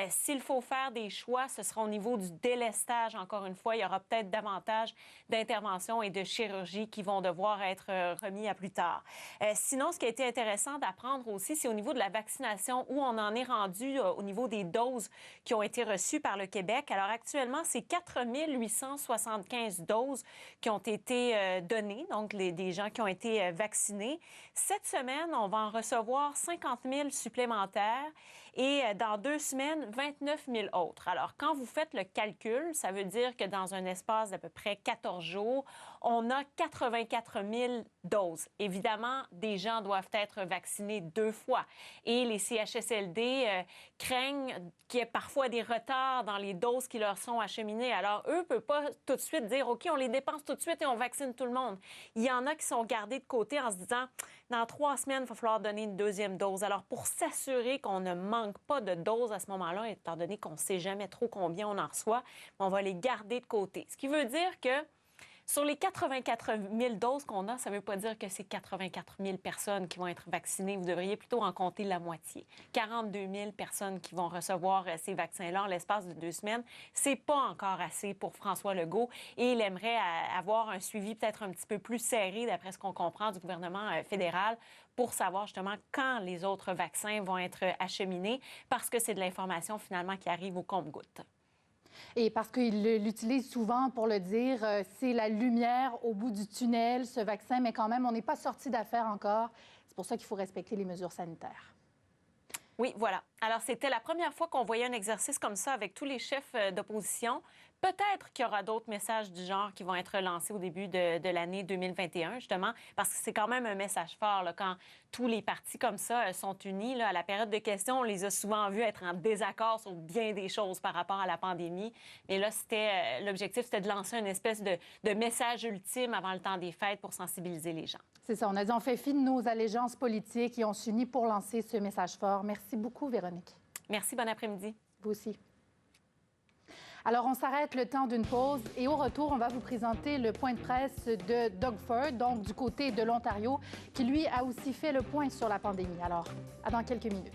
S'il faut faire des choix, ce sera au niveau du délestage. Encore une fois, il y aura peut-être davantage d'interventions et de chirurgies qui vont devoir être remis à plus tard. Sinon, ce qui a été intéressant d'apprendre aussi, c'est au niveau de la vaccination, où on en est rendu au niveau des doses qui ont été reçues par le Québec. Alors actuellement, c'est 4875 doses qui ont été données, donc des gens qui ont été vaccinés. Cette semaine, on va en recevoir 50 000 supplémentaires et dans 2 semaines, 29 000 autres. Alors, quand vous faites le calcul, ça veut dire que dans un espace d'à peu près 14 jours, on a 84 000 doses. Évidemment, des gens doivent être vaccinés 2 fois. Et les CHSLD craignent qu'il y ait parfois des retards dans les doses qui leur sont acheminées. Alors, eux ne peuvent pas tout de suite dire, OK, on les dépense tout de suite et on vaccine tout le monde. Il y en a qui sont gardés de côté en se disant, dans 3 semaines, il va falloir donner une deuxième dose. Alors, pour s'assurer qu'on ne manque pas de doses à ce moment-là, étant donné qu'on ne sait jamais trop combien on en reçoit, on va les garder de côté. Ce qui veut dire que sur les 84 000 doses qu'on a, ça ne veut pas dire que c'est 84 000 personnes qui vont être vaccinées. Vous devriez plutôt en compter la moitié. 42 000 personnes qui vont recevoir ces vaccins-là en l'espace de 2 semaines. C'est pas encore assez pour François Legault et il aimerait avoir un suivi peut-être un petit peu plus serré, d'après ce qu'on comprend du gouvernement fédéral, pour savoir justement quand les autres vaccins vont être acheminés, parce que c'est de l'information finalement qui arrive au compte-gouttes. Et parce qu'il l'utilise souvent pour le dire, c'est la lumière au bout du tunnel, ce vaccin, mais quand même, on n'est pas sorti d'affaire encore. C'est pour ça qu'il faut respecter les mesures sanitaires. Oui, voilà. Alors, c'était la première fois qu'on voyait un exercice comme ça avec tous les chefs d'opposition. Peut-être qu'il y aura d'autres messages du genre qui vont être lancés au début de l'année 2021, justement, parce que c'est quand même un message fort là, quand tous les partis comme ça sont unis. Là, à la période de questions, on les a souvent vus être en désaccord sur bien des choses par rapport à la pandémie. Mais là, l'objectif, c'était de lancer une espèce de message ultime avant le temps des fêtes pour sensibiliser les gens. C'est ça, on a dit on fait fi de nos allégeances politiques et on s'unit pour lancer ce message fort. Merci beaucoup, Véronique. Merci, bon après-midi. Vous aussi. Alors, on s'arrête le temps d'une pause et au retour, on va vous présenter le point de presse de Doug Ford, donc du côté de l'Ontario, qui lui a aussi fait le point sur la pandémie. Alors, à dans quelques minutes.